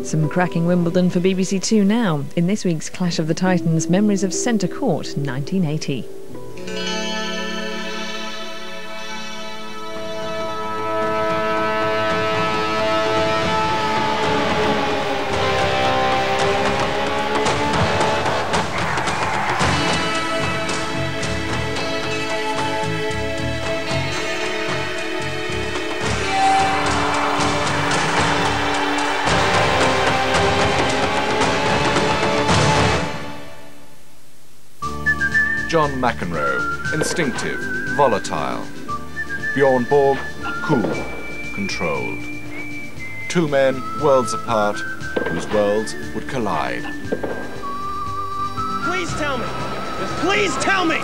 Some cracking Wimbledon for BBC Two now. In this week's Clash of the Titans, memories of Centre Court, 1980. John McEnroe, instinctive, volatile. Bjorn Borg, cool, controlled. Two men, worlds apart, whose worlds would collide. Please tell me! Please tell me!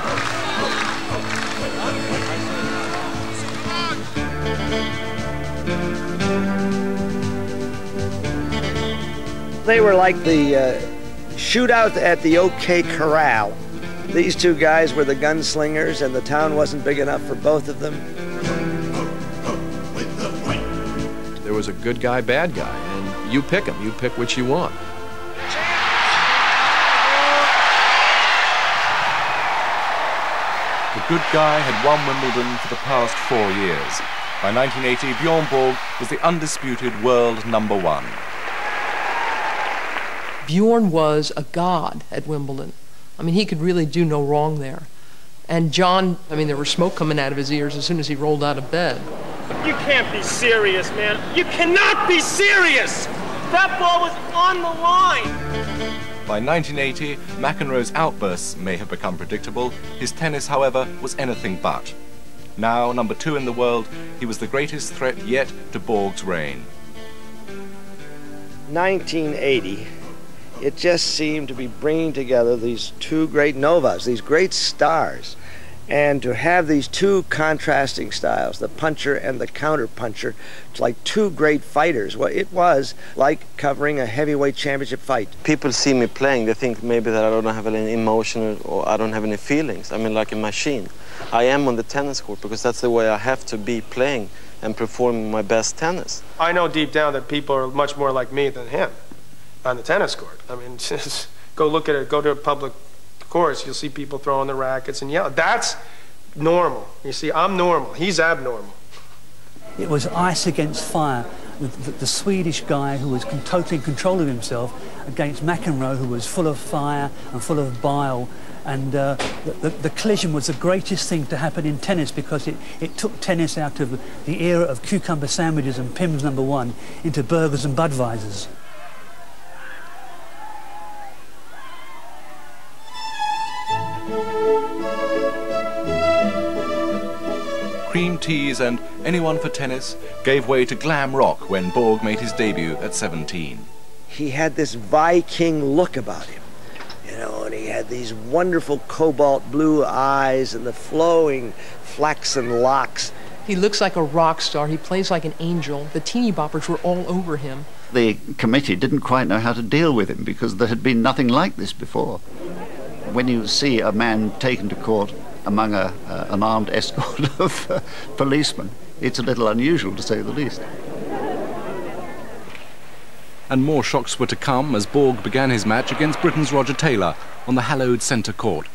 They were like the shootout at the OK Corral. These two guys were the gunslingers, and the town wasn't big enough for both of them. There was a good guy, bad guy, and you pick them. You pick which you want. The good guy had won Wimbledon for the past 4 years. By 1980, Bjorn Borg was the undisputed world #1. Bjorn was a god at Wimbledon. I mean, he could really do no wrong there. And John, I mean, there was smoke coming out of his ears as soon as he rolled out of bed. You can't be serious, man. You cannot be serious! That ball was on the line! By 1980, McEnroe's outbursts may have become predictable. His tennis, however, was anything but. Now, #2 in the world, he was the greatest threat yet to Borg's reign. 1980. It just seemed to be bringing together these two great novas, these great stars, and to have these two contrasting styles, the puncher and the counter-puncher, it's like two great fighters. Well, it was like covering a heavyweight championship fight. People see me playing, they think maybe that I don't have any emotion or I don't have any feelings. I mean, like a machine. I am on the tennis court because that's the way I have to be playing and performing my best tennis. I know deep down that people are much more like me than him on the tennis court. I mean, just go look at it, go to a public course, you'll see people throwing the rackets and yelling. That's normal. You see, I'm normal. He's abnormal. It was ice against fire. The Swedish guy who was totally in control of himself against McEnroe, who was full of fire and full of bile. And the collision was the greatest thing to happen in tennis because it took tennis out of the era of cucumber sandwiches and Pimm's #1 into burgers and Budweisers. Cream teas and anyone for tennis gave way to glam rock when Borg made his debut at 17. He had this Viking look about him, you know, and he had these wonderful cobalt blue eyes and the flowing flaxen locks. He looks like a rock star. He plays like an angel. The teeny boppers were all over him. The committee didn't quite know how to deal with him because there had been nothing like this before. When you see a man taken to court among an armed escort of policemen, it's a little unusual, to say the least. And more shocks were to come as Borg began his match against Britain's Roger Taylor on the hallowed Centre Court.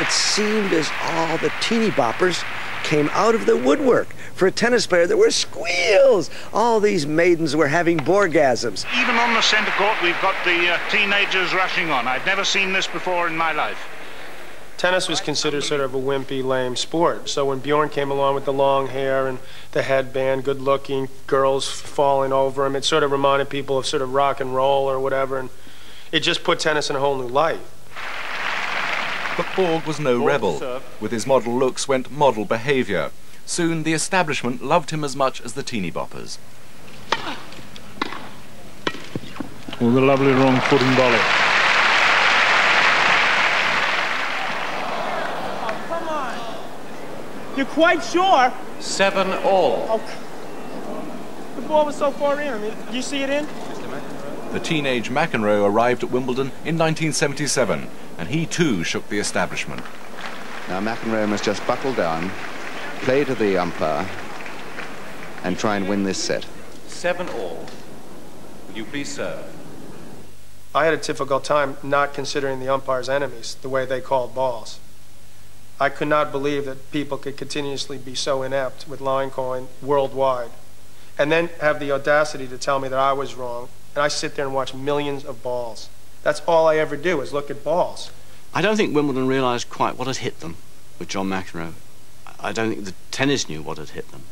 It seemed as all the teeny boppers came out of the woodwork. For a tennis player, there were squeals. All these maidens were having Borgasms. Even on the centre court, we've got the teenagers rushing on. I've never seen this before in my life. Tennis was considered sort of a wimpy, lame sport. So when Bjorn came along with the long hair and the headband, good-looking girls falling over him, it sort of reminded people of sort of rock and roll or whatever, and it just put tennis in a whole new light. But Borg was no rebel. With his model looks went model behaviour. Soon the establishment loved him as much as the teeny boppers. With a lovely wrong footing volley. You're quite sure? 7-all. Oh, the ball was so far in. I mean, you see it in? The teenage McEnroe arrived at Wimbledon in 1977, and he too shook the establishment. Now McEnroe must just buckle down, play to the umpire, and try and win this set. 7 all. Will you please serve? I had a difficult time not considering the umpire's enemies, the way they called balls. I could not believe that people could continuously be so inept with line calling worldwide, and then have the audacity to tell me that I was wrong, and I sit there and watch millions of balls. That's all I ever do is look at balls. I don't think Wimbledon realised quite what had hit them with John McEnroe. I don't think the tennis knew what had hit them.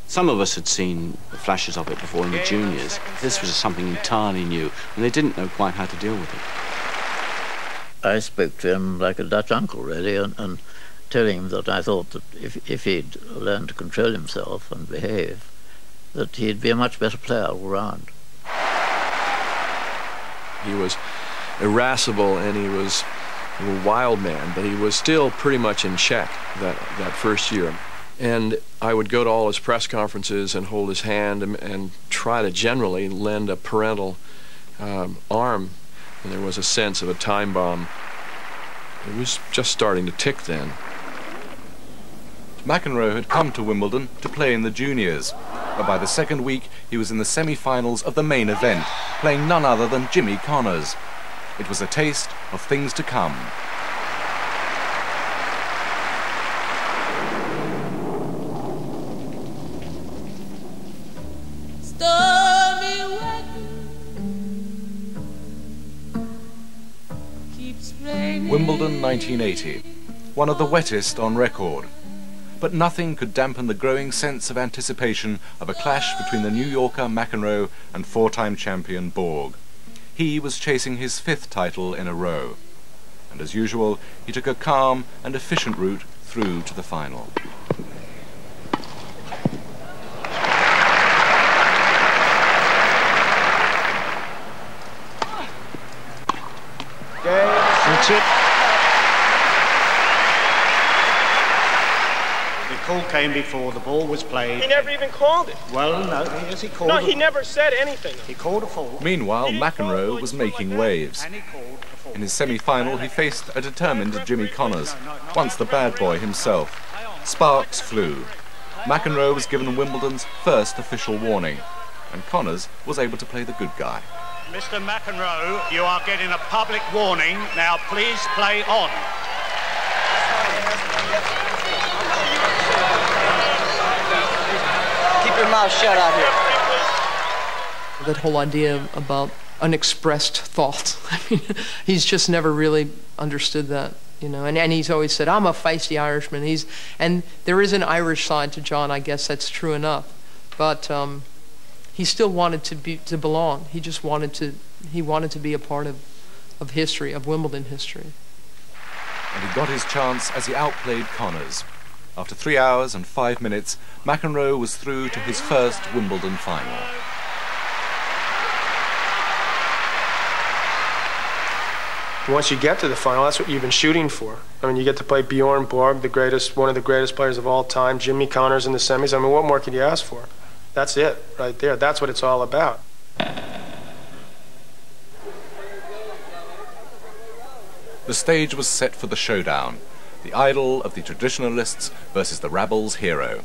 Some of us had seen flashes of it before in the juniors. This was something entirely new, and they didn't know quite how to deal with it. I spoke to him like a Dutch uncle, really, and telling him that I thought that if he'd learned to control himself and behave, that he'd be a much better player all round. He was irascible and he was a wild man, but he was still pretty much in check that first year. And I would go to all his press conferences and hold his hand and try to generally lend a parental arm. And there was a sense of a time bomb. It was just starting to tick then. McEnroe had come to Wimbledon to play in the juniors, but by the second week he was in the semi-finals of the main event, playing none other than Jimmy Connors. It was a taste of things to come. Wimbledon 1980, one of the wettest on record. But nothing could dampen the growing sense of anticipation of a clash between the New Yorker McEnroe and four-time champion Borg. He was chasing his 5th title in a row. And as usual, he took a calm and efficient route through to the final. That's it. The call came before the ball was played. He never even called it. Well, no, yes, he called No, it. he never said anything. He called a fall. Meanwhile, McEnroe was making waves. In his semi-final, he faced a determined Jimmy Connors, once the bad boy himself. Sparks flew. McEnroe was given Wimbledon's first official warning, and Connors was able to play the good guy. Mr. McEnroe, you are getting a public warning. Now, please play on. Keep your mouth shut out here. That whole idea about unexpressed thought, I mean, he's just never really understood that, you know, and he's always said, I'm a feisty Irishman. And there is an Irish side to John, I guess that's true enough, but he still wanted to belong. He just wanted to be a part of history, of Wimbledon history. And he got his chance as he outplayed Connors. After 3 hours and 5 minutes, McEnroe was through to his first Wimbledon final. Once you get to the final, that's what you've been shooting for. I mean, you get to play Bjorn Borg, one of the greatest players of all time, Jimmy Connors in the semis. I mean, what more could you ask for? That's it, right there. That's what it's all about. The stage was set for the showdown, the idol of the traditionalists versus the rabble's hero.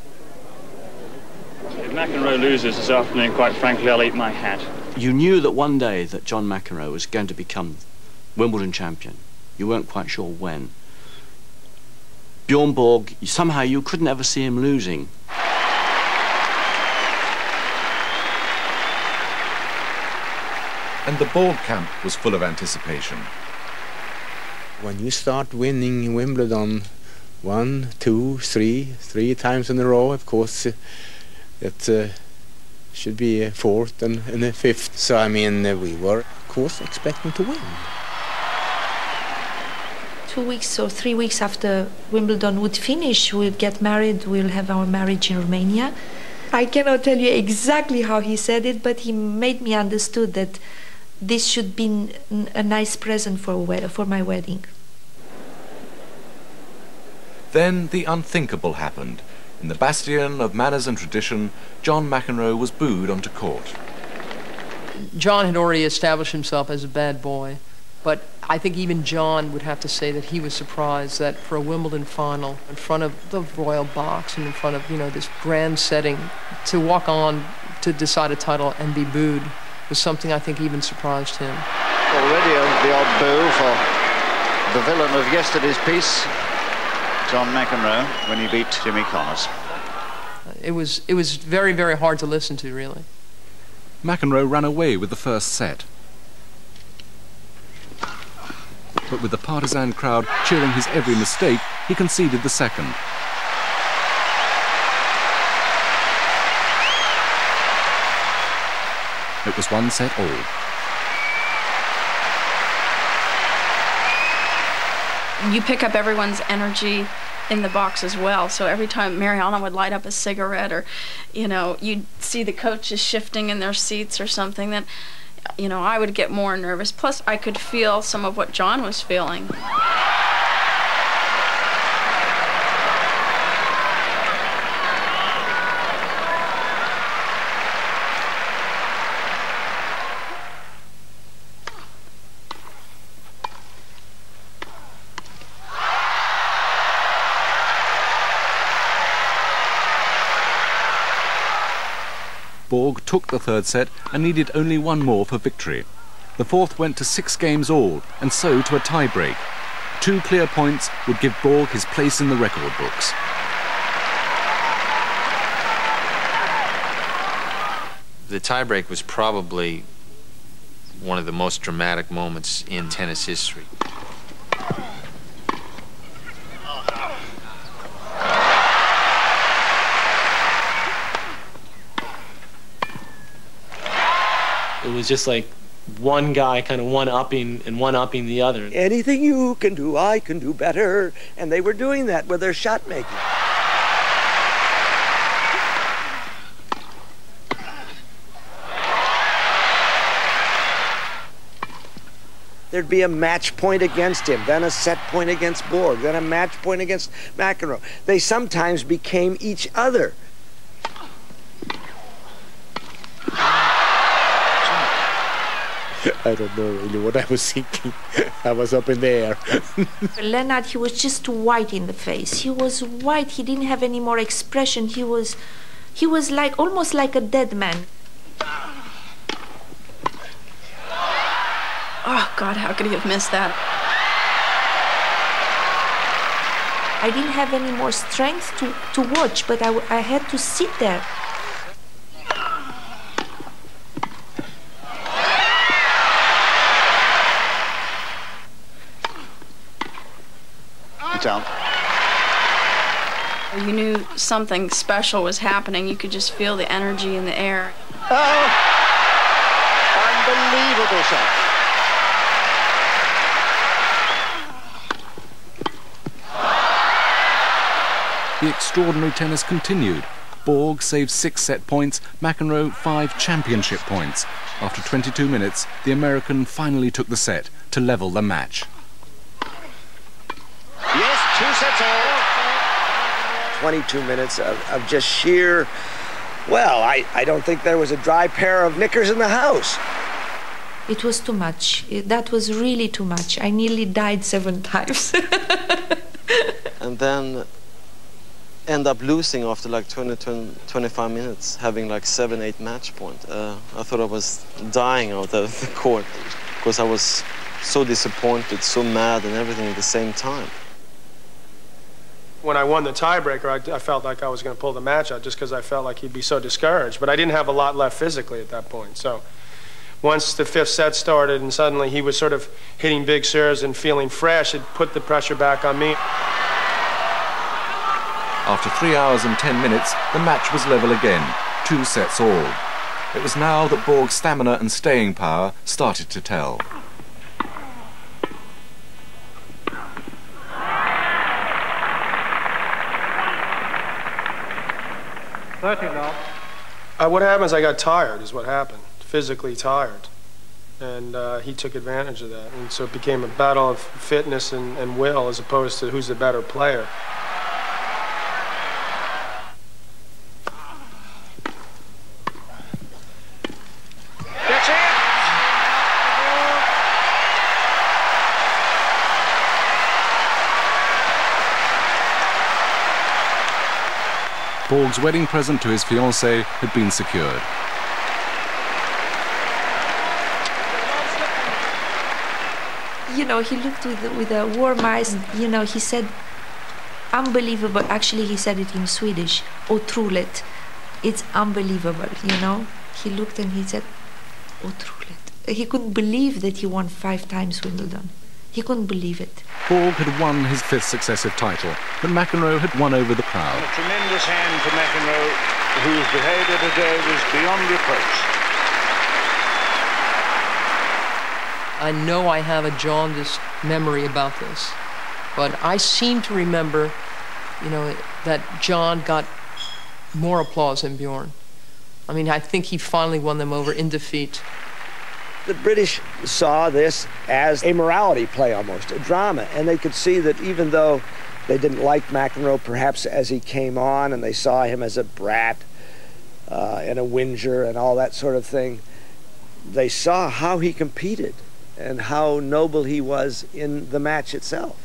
If McEnroe loses this afternoon, quite frankly, I'll eat my hat. You knew that one day that John McEnroe was going to become Wimbledon champion. You weren't quite sure when. Bjorn Borg, somehow you couldn't ever see him losing. And the Borg camp was full of anticipation. When you start winning Wimbledon 1, 2, 3 times in a row, of course, it should be a 4th and a 5th. So, I mean, we were, of course, expecting to win. 2 weeks or 3 weeks after Wimbledon would finish, we'll get married, we'll have our marriage in Romania. I cannot tell you exactly how he said it, but he made me understood that this should be a nice present for my wedding. Then the unthinkable happened. In the bastion of manners and tradition, John McEnroe was booed onto court. John had already established himself as a bad boy. But I think even John would have to say that he was surprised that for a Wimbledon final, in front of the royal box and in front of, this grand setting, to walk on to decide a title and be booed was something I think even surprised him. Already the odd boo for the villain of yesterday's piece, John McEnroe, when he beat Jimmy Connors. It was very, very hard to listen to, really. McEnroe ran away with the first set. But with the partisan crowd cheering his every mistake, he conceded the second. It was 1-set all. You pick up everyone's energy in the box as well. So every time Mariana would light up a cigarette, or, you'd see the coaches shifting in their seats or something, then, I would get more nervous. Plus, I could feel some of what John was feeling. Borg took the third set and needed only one more for victory. The fourth went to 6 games all, and so to a tie-break. 2 clear points would give Borg his place in the record books. The tie-break was probably one of the most dramatic moments in tennis history. It was just like one guy kind of one-upping and one-upping the other. Anything you can do, I can do better. And they were doing that with their shot making. There'd be a match point against him, then a set point against Borg, then a match point against McEnroe. They sometimes became each other. I don't know really what I was thinking. I was up in the air. Leonard, he was just white in the face. He was white. He didn't have any more expression. He was like almost like a dead man. Oh, God, how could he have missed that? I didn't have any more strength to watch, but I had to sit there. Down. You knew something special was happening. You could just feel the energy in the air. Oh! Unbelievable shot. The extraordinary tennis continued. Borg saved 6 set points, McEnroe 5 championship points. After 22 minutes, the American finally took the set to level the match. Yes, 2 sets all. 22 minutes of just sheer, well, I don't think there was a dry pair of knickers in the house. It was too much. That was really too much. I nearly died 7 times. And then end up losing after like 25 minutes, having like 7-8 match point. I thought I was dying out of the court because I was so disappointed, so mad and everything at the same time. When I won the tiebreaker, I felt like I was going to pull the match out just because I felt like he'd be so discouraged. But I didn't have a lot left physically at that point. So once the 5th set started and suddenly he was sort of hitting big serves and feeling fresh, it put the pressure back on me. After 3 hours and 10 minutes, the match was level again, 2 sets all. It was now that Borg's stamina and staying power started to tell. What happened is I got tired, is what happened. Physically tired. And he took advantage of that. And so it became a battle of fitness and will as opposed to who's the better player. That's it! Borg's wedding present to his fiancée had been secured. You know, he looked with a warm eyes. You know, he said, unbelievable. Actually, he said it in Swedish, otroligt. It's unbelievable, you know. He looked and he said, otroligt. He couldn't believe that he won 5 times Wimbledon. He couldn't believe it. Borg had won his 5th successive title, but McEnroe had won over the crowd. A tremendous hand for McEnroe, whose behaviour today was beyond reproach. I know I have a jaundiced memory about this, but I seem to remember, you know, that John got more applause than Bjorn. I mean, I think he finally won them over in defeat. The British saw this as a morality play almost, a drama, and they could see that even though they didn't like McEnroe perhaps as he came on, and they saw him as a brat and a whinger and all that sort of thing, they saw how he competed and how noble he was in the match itself,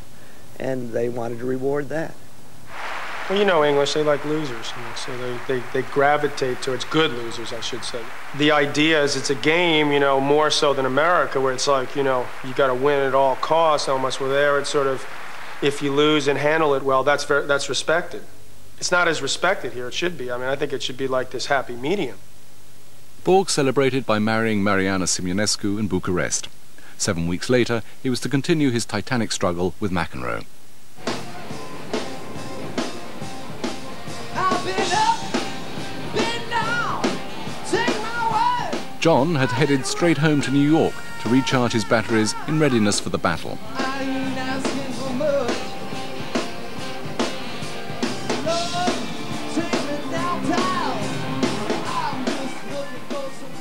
and they wanted to reward that. Well, you know English, they like losers, you know, so they gravitate towards good losers, I should say. The idea is it's a game, you know, more so than America, where it's like, you know, you got to win at all costs almost. Well, there it's sort of, if you lose and handle it well, that's respected. It's not as respected here, it should be. I mean, I think it should be like this happy medium. Borg celebrated by marrying Mariana Simeonescu in Bucharest. 7 weeks later, he was to continue his titanic struggle with McEnroe. John had headed straight home to New York to recharge his batteries in readiness for the battle.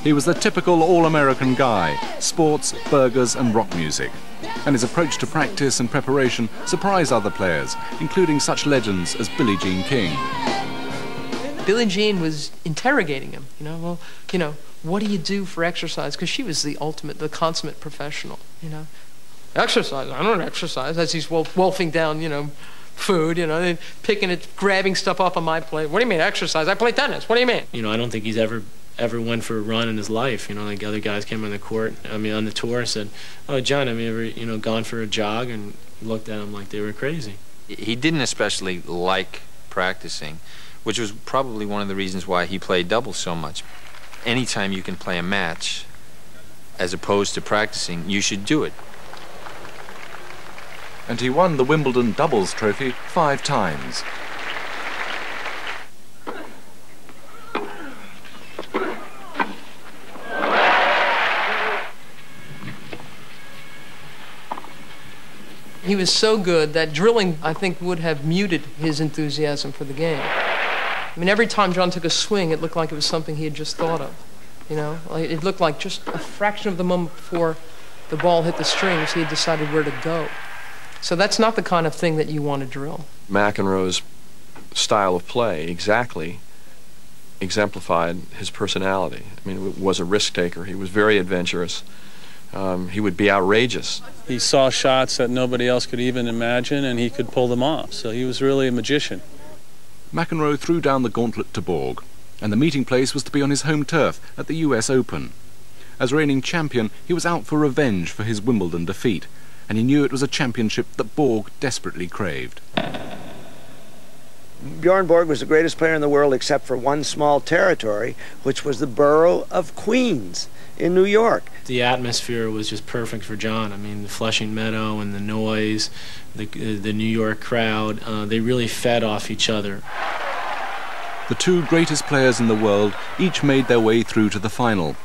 He was the typical all-American guy, sports, burgers and rock music. And his approach to practice and preparation surprised other players, including such legends as Billie Jean King. Billie Jean was interrogating him, you know, well, you know, what do you do for exercise? Because she was the ultimate, the consummate professional, you know. Exercise? I don't exercise. As he's wolfing down, you know, food, you know, picking it, grabbing stuff off on my plate. What do you mean exercise? I play tennis. What do you mean? You know, I don't think he's ever went for a run in his life. You know, like other guys came on the court, I mean, on the tour and said, oh, John, have you ever, you know, gone for a jog? And looked at him like they were crazy. He didn't especially like practicing, which was probably one of the reasons why he played doubles so much. Anytime you can play a match, as opposed to practicing, you should do it. And he won the Wimbledon doubles trophy 5 times. He was so good that drilling, I think, would have muted his enthusiasm for the game. I mean, every time John took a swing, it looked like it was something he had just thought of, you know? It looked like just a fraction of the moment before the ball hit the strings, he had decided where to go. So that's not the kind of thing that you want to drill. McEnroe's style of play exactly exemplified his personality. I mean, he was a risk-taker. He was very adventurous. He would be outrageous. He saw shots that nobody else could even imagine, and he could pull them off. So he was really a magician. McEnroe threw down the gauntlet to Borg, and the meeting place was to be on his home turf at the US Open. As reigning champion, he was out for revenge for his Wimbledon defeat, and he knew it was a championship that Borg desperately craved. Bjorn Borg was the greatest player in the world except for one small territory, which was the borough of Queens in New York. The atmosphere was just perfect for John. I mean, the Flushing Meadow and the noise, the New York crowd, they really fed off each other. The 2 greatest players in the world each made their way through to the final.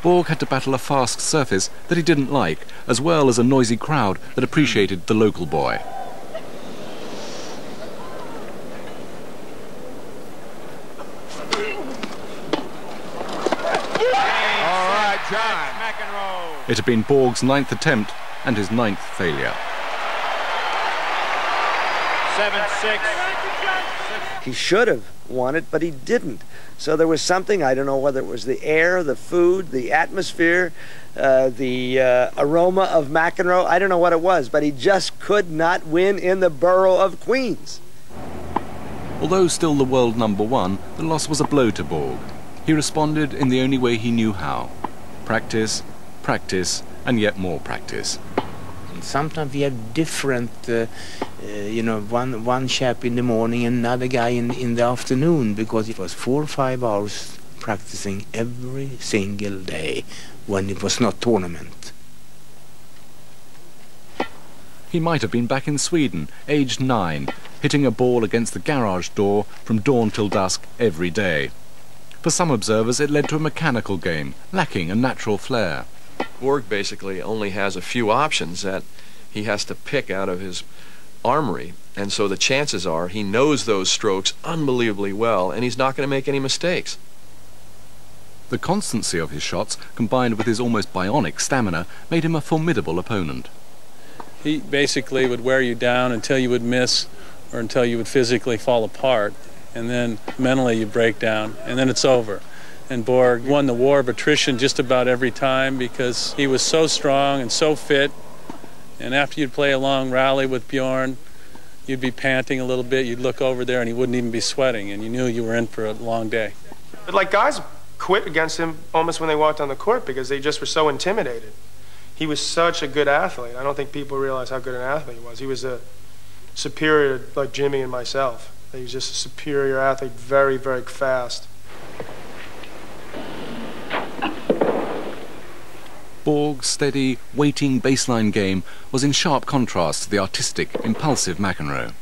Borg had to battle a fast surface that he didn't like, as well as a noisy crowd that appreciated the local boy. It had been Borg's 9th attempt and his 9th failure. 7-6. He should have won it, but he didn't. So there was something, I don't know whether it was the air, the food, the atmosphere, the aroma of McEnroe. I don't know what it was, but he just could not win in the borough of Queens. Although still the world #1, the loss was a blow to Borg. He responded in the only way he knew how. Practice, practice, and yet more practice. Sometimes we have different, one chap in the morning and another guy in the afternoon, because it was 4 or 5 hours practicing every single day when it was not tournament. He might have been back in Sweden, aged 9, hitting a ball against the garage door from dawn till dusk every day. For some observers, it led to a mechanical game, lacking a natural flair. Borg basically only has a few options that he has to pick out of his armory, and so the chances are he knows those strokes unbelievably well, and he's not going to make any mistakes. The constancy of his shots, combined with his almost bionic stamina, made him a formidable opponent. He basically would wear you down until you would miss or until you would physically fall apart, and then mentally you break down, and then it's over. And Borg won the war of attrition just about every time because he was so strong and so fit. And after you'd play a long rally with Bjorn, you'd be panting a little bit, you'd look over there and he wouldn't even be sweating, and you knew you were in for a long day. But like guys quit against him almost when they walked on the court because they just were so intimidated. He was such a good athlete. I don't think people realize how good an athlete he was. He was a superior, like Jimmy and myself. He was just a superior athlete, very, very fast. Borg's steady, waiting baseline game was in sharp contrast to the artistic, impulsive McEnroe.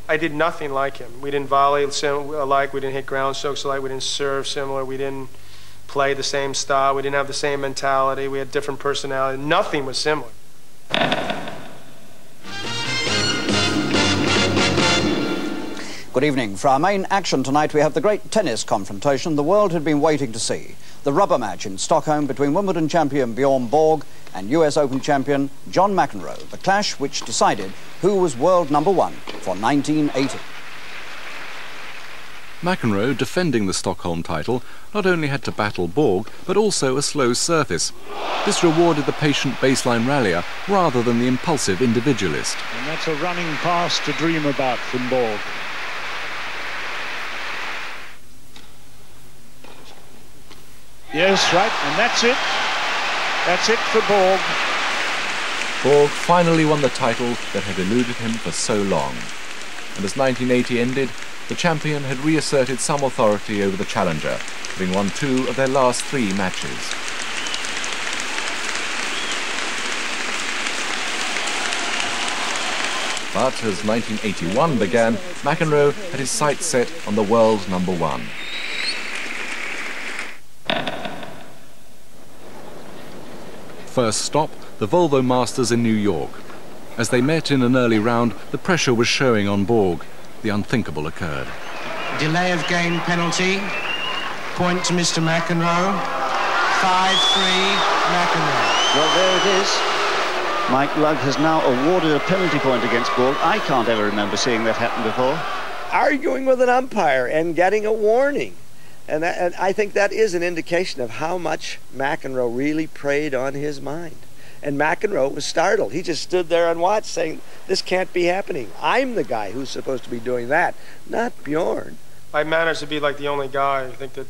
I did nothing like him. We didn't volley alike, we didn't hit ground strokes alike, we didn't serve similar, we didn't play the same style, we didn't have the same mentality, we had different personality. Nothing was similar. Good evening. For our main action tonight, we have the great tennis confrontation the world had been waiting to see. The rubber match in Stockholm between Wimbledon champion Bjorn Borg and US Open champion John McEnroe. The clash which decided who was world #1 for 1980. McEnroe, defending the Stockholm title, not only had to battle Borg, but also a slow surface. This rewarded the patient baseline rallier rather than the impulsive individualist. And that's a running pass to dream about from Borg. Yes, right, and that's it. That's it for Borg. Borg finally won the title that had eluded him for so long. And as 1980 ended, the champion had reasserted some authority over the challenger, having won 2 of their last 3 matches. But as 1981 began, McEnroe had his sights set on the world #1. First stop, the Volvo Masters in New York. As they met in an early round, the pressure was showing on Borg. The unthinkable occurred. Delay of game penalty. Point to Mr. McEnroe. 5-3 McEnroe. Well, there it is. Mike Lugg has now awarded a penalty point against Borg. I can't ever remember seeing that happen before. Arguing with an umpire and getting a warning. And I think that is an indication of how much McEnroe really preyed on his mind. And McEnroe was startled. He just stood there and watched, saying, this can't be happening. I'm the guy who's supposed to be doing that, not Bjorn. I managed to be like the only guy, I think, that,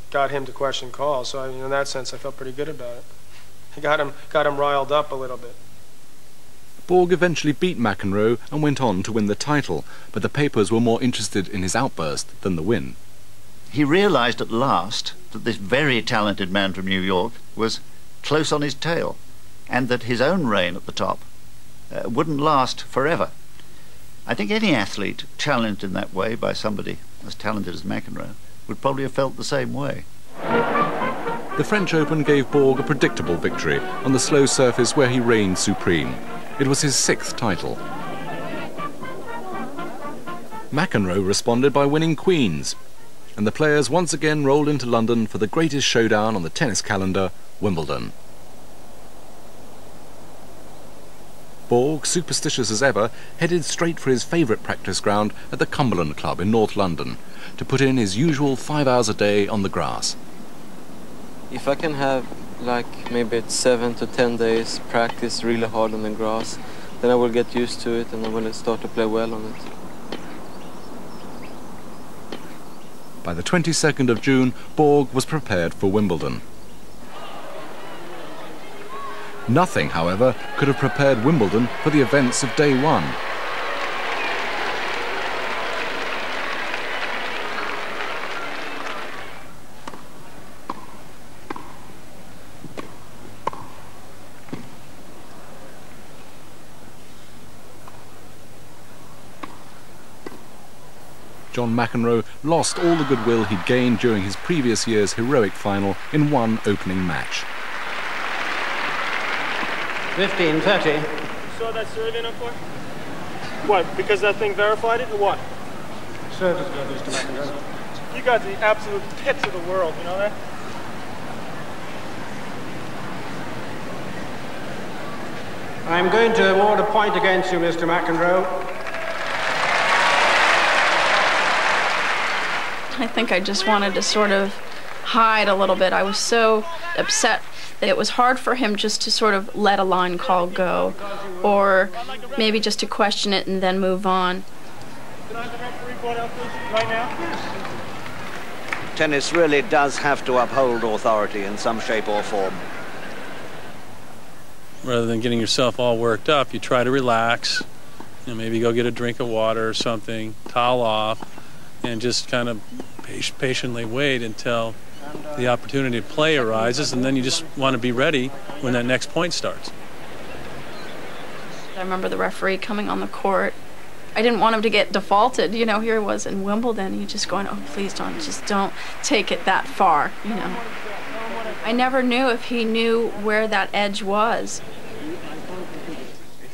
got him to question calls. So in that sense, I felt pretty good about it. I got him riled up a little bit. Borg eventually beat McEnroe and went on to win the title, but the papers were more interested in his outburst than the win. He realized at last that this very talented man from New York was close on his tail, and that his own reign at the top wouldn't last forever. I think any athlete challenged in that way by somebody as talented as McEnroe would probably have felt the same way. The French Open gave Borg a predictable victory on the slow surface where he reigned supreme. It was his 6th title. McEnroe responded by winning Queens, and the players once again rolled into London for the greatest showdown on the tennis calendar, Wimbledon. Borg, superstitious as ever, headed straight for his favourite practice ground at the Cumberland Club in North London to put in his usual 5 hours a day on the grass. If I can have like maybe 7 to 10 days practice really hard on the grass, Then I will get used to it and I will start to play well on it. By the 22nd of June, Borg was prepared for Wimbledon. Nothing, however, could have prepared Wimbledon for the events of day one. John McEnroe lost all the goodwill he'd gained during his previous year's heroic final in one opening match. 15-30. You saw that serve in up for? What, because that thing verified it, or what? Serve is good, Mr. McEnroe. You got the absolute pits of the world, you know that? I'm going to award a point against you, Mr. McEnroe. I think I just wanted to sort of hide a little bit. I was so upset that it was hard for him just to sort of let a line call go, or maybe just to question it and then move on. Can I have the referee brought out right now? Tennis really does have to uphold authority in some shape or form. Rather than getting yourself all worked up, you try to relax. You know, maybe go get a drink of water or something, towel off, and just kind of patiently wait until the opportunity to play arises, and then you just want to be ready when that next point starts. I remember the referee coming on the court. I didn't want him to get defaulted. You know, here he was in Wimbledon. He just going, oh, please don't, just don't take it that far, you know. I never knew if he knew where that edge was.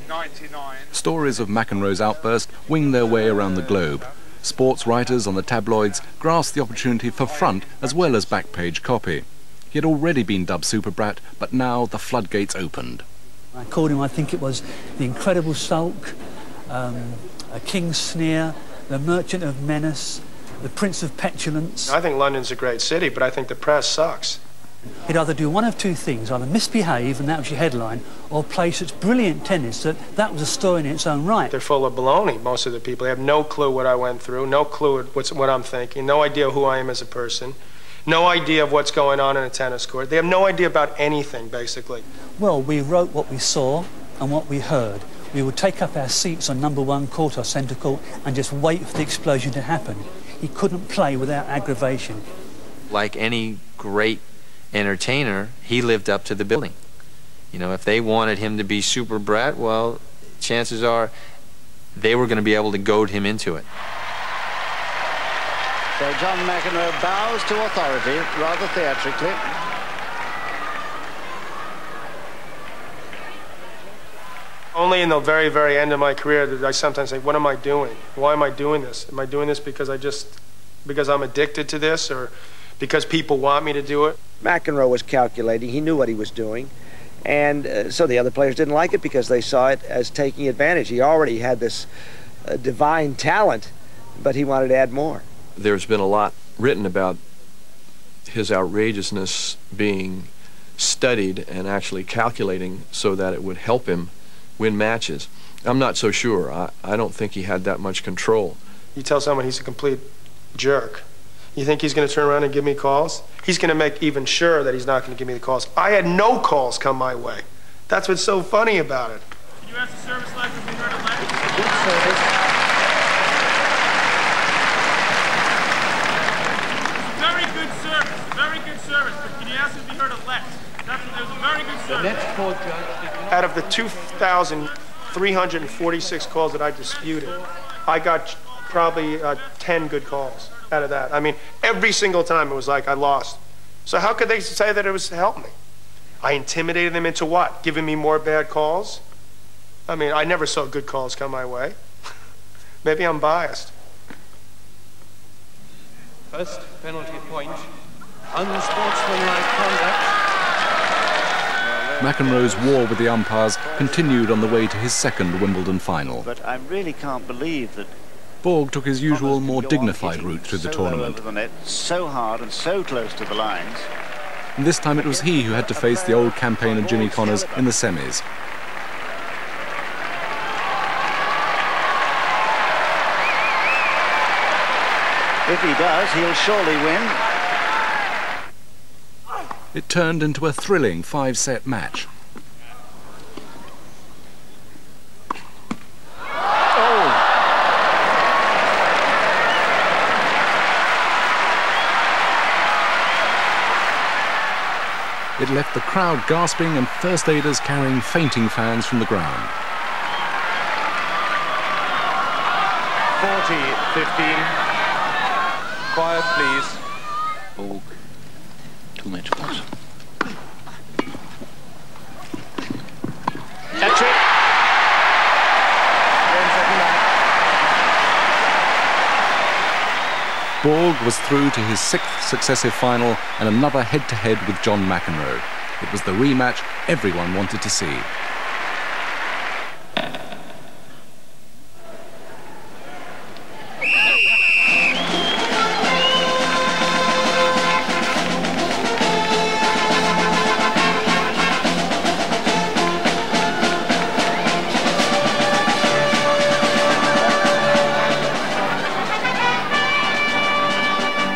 99. Stories of McEnroe's outburst winged their way around the globe. Sports writers on the tabloids grasped the opportunity for front as well as back page copy. He had already been dubbed Super Brat, but now the floodgates opened. I called him, I think it was the Incredible Sulk, a King's Sneer, the Merchant of Menace, the Prince of Petulance. I think London's a great city, but I think the press sucks. He'd either do one of two things, either misbehave, and that was your headline, or play such brilliant tennis that was a story in its own right. They're full of baloney, most of the people. They have no clue what I went through, no clue what I'm thinking, no idea who I am as a person, no idea of what's going on in a tennis court. They have no idea about anything, basically. Well, we wrote what we saw and what we heard. We would take up our seats on number 1 court or centre court and just wait for the explosion to happen. He couldn't play without aggravation. Like any great entertainer, he lived up to the billing. You know, if they wanted him to be Super Brat, well, chances are they were going to be able to goad him into it. So John McEnroe bows to authority rather theatrically. Only in the very, very end of my career did I sometimes think, what am I doing? Why am I doing this? Am I doing this because I'm addicted to this, or because people want me to do it? McEnroe was calculating. He knew what he was doing. And so the other players didn't like it because they saw it as taking advantage. He already had this divine talent, but he wanted to add more. There's been a lot written about his outrageousness being studied and actually calculating so that it would help him win matches. I'm not so sure. I don't think he had that much control. You tell someone he's a complete jerk. You think he's going to turn around and give me calls? He's going to make even sure that he's not going to give me the calls. I had no calls come my way. That's what's so funny about it. Can you ask the service line if we heard a left? Good service. Very good service. Very good service. But can you ask if we heard a left? It was a very good service. The next court judge. Out of the 2,346 calls that I disputed, I got probably 10 good calls out of that. I mean, every single time it was like I lost. So how could they say that it was to help me? I intimidated them into what? Giving me more bad calls? I mean, I never saw good calls come my way. Maybe I'm biased. First penalty point. Unsportsmanlike conduct. McEnroe's war with the umpires continued on the way to his second Wimbledon final. But I really can't believe that Borg took his usual, more dignified route through the tournament. Over the net, so hard and so close to the lines. And this time it was he who had to face the old campaigner Jimmy Connors in the semis. If he does, he'll surely win. It turned into a thrilling 5-set match. It left the crowd gasping and first aiders carrying fainting fans from the ground. 40-15. Quiet, please. Borg, 2-match points. That's it. Borg was through to his 6th successive final and another head-to-head with John McEnroe. It was the rematch everyone wanted to see.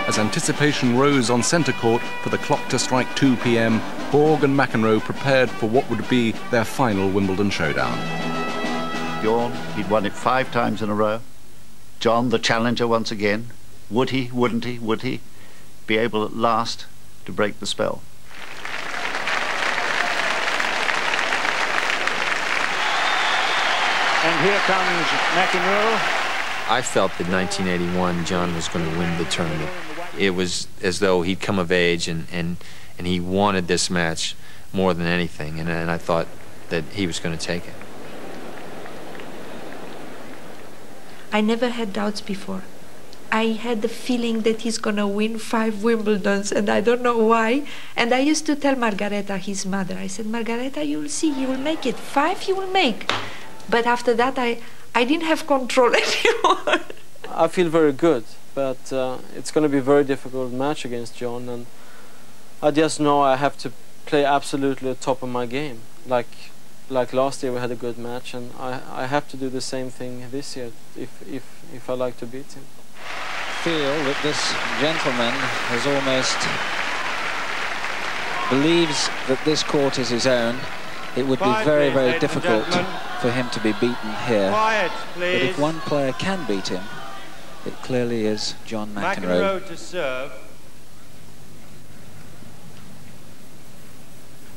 As anticipation rose on centre court for the clock to strike 2 p.m, Borg and McEnroe prepared for what would be their final Wimbledon showdown. Bjorn, he'd won it 5 times in a row. John, the challenger once again. Would he, wouldn't he, would he be able at last to break the spell? And here comes McEnroe. I felt that 1981 John was going to win the tournament. It was as though he'd come of age and he wanted this match more than anything, and I thought that he was going to take it. I never had doubts before. I had the feeling that he's going to win 5 Wimbledons, and I don't know why. And I used to tell Margareta, his mother, I said, Margareta, you'll see, he will make it. 5 he will make. But after that, I didn't have control anymore. I feel very good, but it's going to be a very difficult match against John, and I just know I have to play absolutely at the top of my game. Like last year we had a good match, and I have to do the same thing this year if I like to beat him. Feel that this gentleman has almost believes that this court is his own. It would be very, very difficult for him to be beaten here. Quiet, please. But if one player can beat him, it clearly is John McEnroe. McEnroe to serve.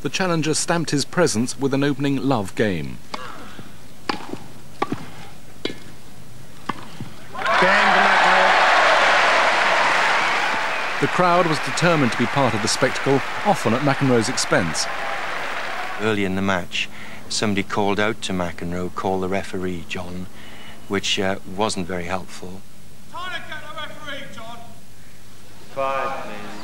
The challenger stamped his presence with an opening love game. The crowd was determined to be part of the spectacle, often at McEnroe's expense. Early in the match, somebody called out to McEnroe, call the referee, John, which wasn't very helpful. Time to get the referee, John. Quiet, please.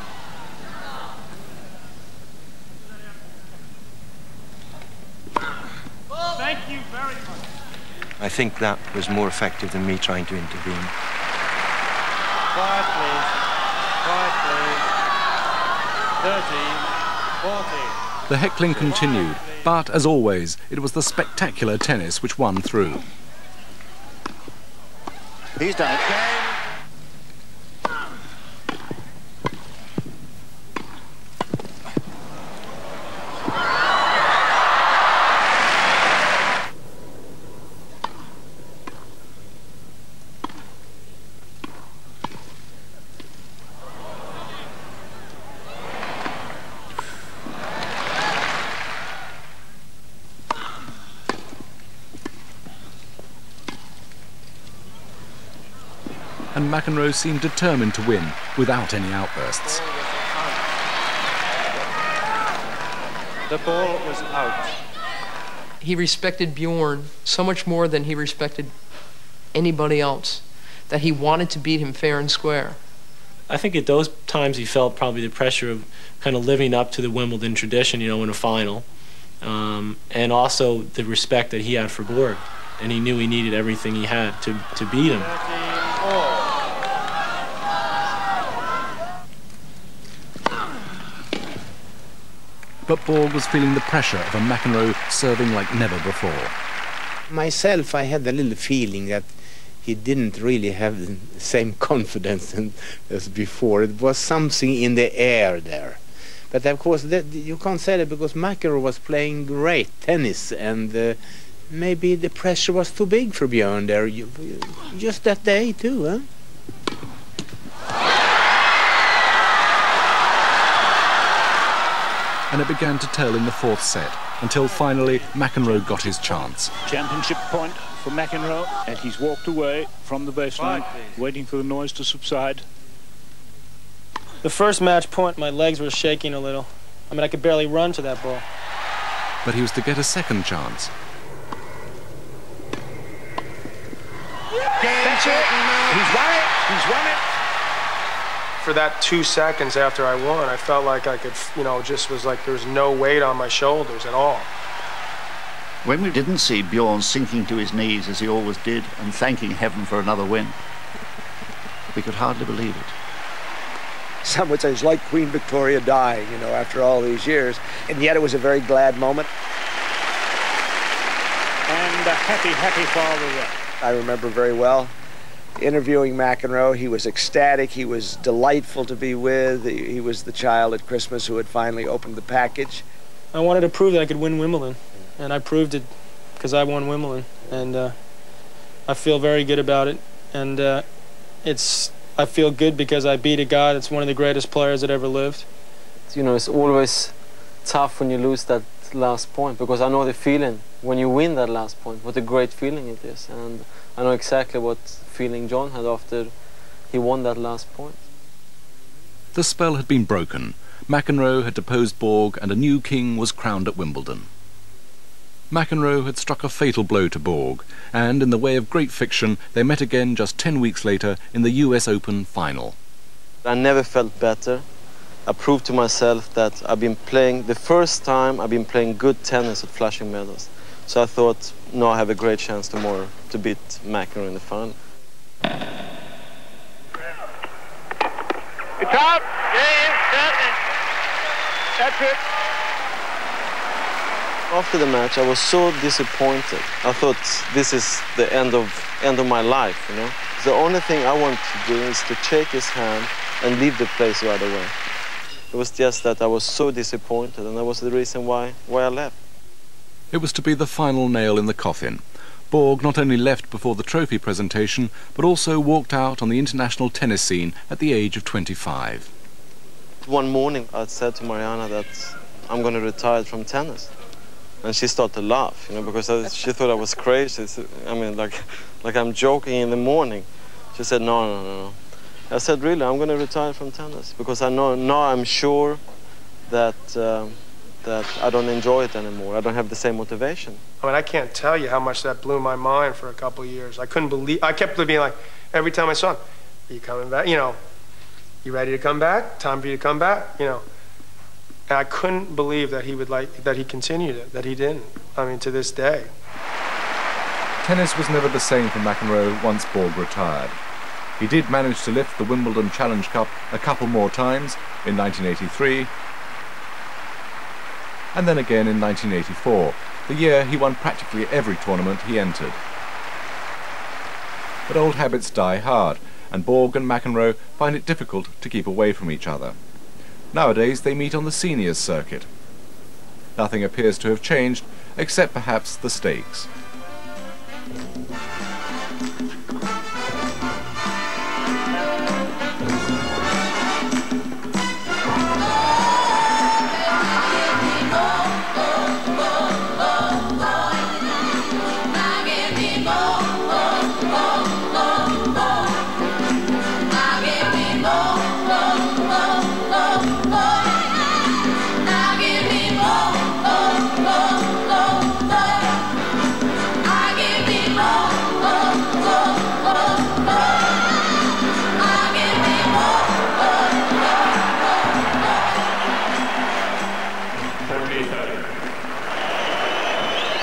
Thank you very much. I think that was more effective than me trying to intervene. Quiet, please. Quiet, please. 30, 40. The heckling continued, but as always, it was the spectacular tennis which won through. He's done it. And McEnroe seemed determined to win without any outbursts. The ball was out. He respected Bjorn so much more than he respected anybody else, that he wanted to beat him fair and square. I think at those times he felt probably the pressure of kind of living up to the Wimbledon tradition, you know, in a final, and also the respect that he had for Borg, and he knew he needed everything he had to beat him. But Borg was feeling the pressure of a McEnroe serving like never before. Myself, I had a little feeling that he didn't really have the same confidence as before. It was something in the air there. But of course, you can't say that because McEnroe was playing great tennis, and maybe the pressure was too big for Björn there. Just that day too, huh? And it began to tell in the fourth set, until finally McEnroe got his chance. Championship point for McEnroe, and he's walked away from the baseline, waiting for the noise to subside. The first match point, my legs were shaking a little. I mean, I could barely run to that ball. But he was to get a second chance. That's it. He's won it. He's won it. For that 2 seconds after I won, I felt like I could, you know, just was like there was no weight on my shoulders at all. When we didn't see Björn sinking to his knees as he always did and thanking heaven for another win, we could hardly believe it. Some would say it's like Queen Victoria dying, you know, after all these years. And yet it was a very glad moment. And a happy, happy father. I remember very well interviewing McEnroe. He was ecstatic. He was delightful to be with. He was the child at Christmas who had finally opened the package. I wanted to prove that I could win Wimbledon. And I proved it because I won Wimbledon. And I feel very good about it. And I feel good because I beat a guy that's one of the greatest players that ever lived. You know, it's always tough when you lose that last point, because I know the feeling when you win that last point, what a great feeling it is. And I know exactly what feeling John had after he won that last point. The spell had been broken. McEnroe had deposed Borg and a new king was crowned at Wimbledon. McEnroe had struck a fatal blow to Borg, and in the way of great fiction, they met again just 10 weeks later in the US Open final. I never felt better. I proved to myself that I've been playing, the first time I've been playing good tennis at Flushing Meadows. So I thought, no, I have a great chance tomorrow to beat McEnroe in the final. It's out. Game, set, that's it. After the match, I was so disappointed. I thought this is the end of my life, you know. The only thing I want to do is to shake his hand and leave the place right away. It was just that I was so disappointed, and that was the reason why I left. It was to be the final nail in the coffin. Borg not only left before the trophy presentation, but also walked out on the international tennis scene at the age of 25. One morning, I said to Mariana that I'm going to retire from tennis. And she started to laugh, you know, because she thought I was crazy. I mean, like I'm joking in the morning. She said, no. I said, really, I'm going to retire from tennis because I know now I'm sure that I don't enjoy it anymore. I don't have the same motivation. I mean, I can't tell you how much that blew my mind for a couple of years. I couldn't believe. I kept being like, every time I saw him, are you coming back? You know, you ready to come back? Time for you to come back? You know. And I couldn't believe that he continued it, that he didn't. I mean, to this day. Tennis was never the same for McEnroe once Borg retired. He did manage to lift the Wimbledon Challenge Cup a couple more times in 1983, and then again in 1984, the year he won practically every tournament he entered. But old habits die hard, and Borg and McEnroe find it difficult to keep away from each other. Nowadays they meet on the seniors circuit. Nothing appears to have changed, except perhaps the stakes.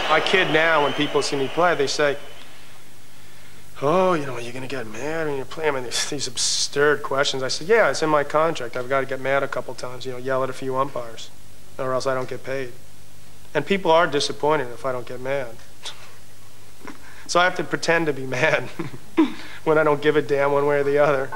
My kid now, when people see me play, they say, oh, you know, you're going to get mad when you play? I mean, these absurd questions. I said, yeah, it's in my contract. I've got to get mad a couple times, you know, yell at a few umpires, or else I don't get paid. And people are disappointed if I don't get mad. So I have to pretend to be mad when I don't give a damn one way or the other.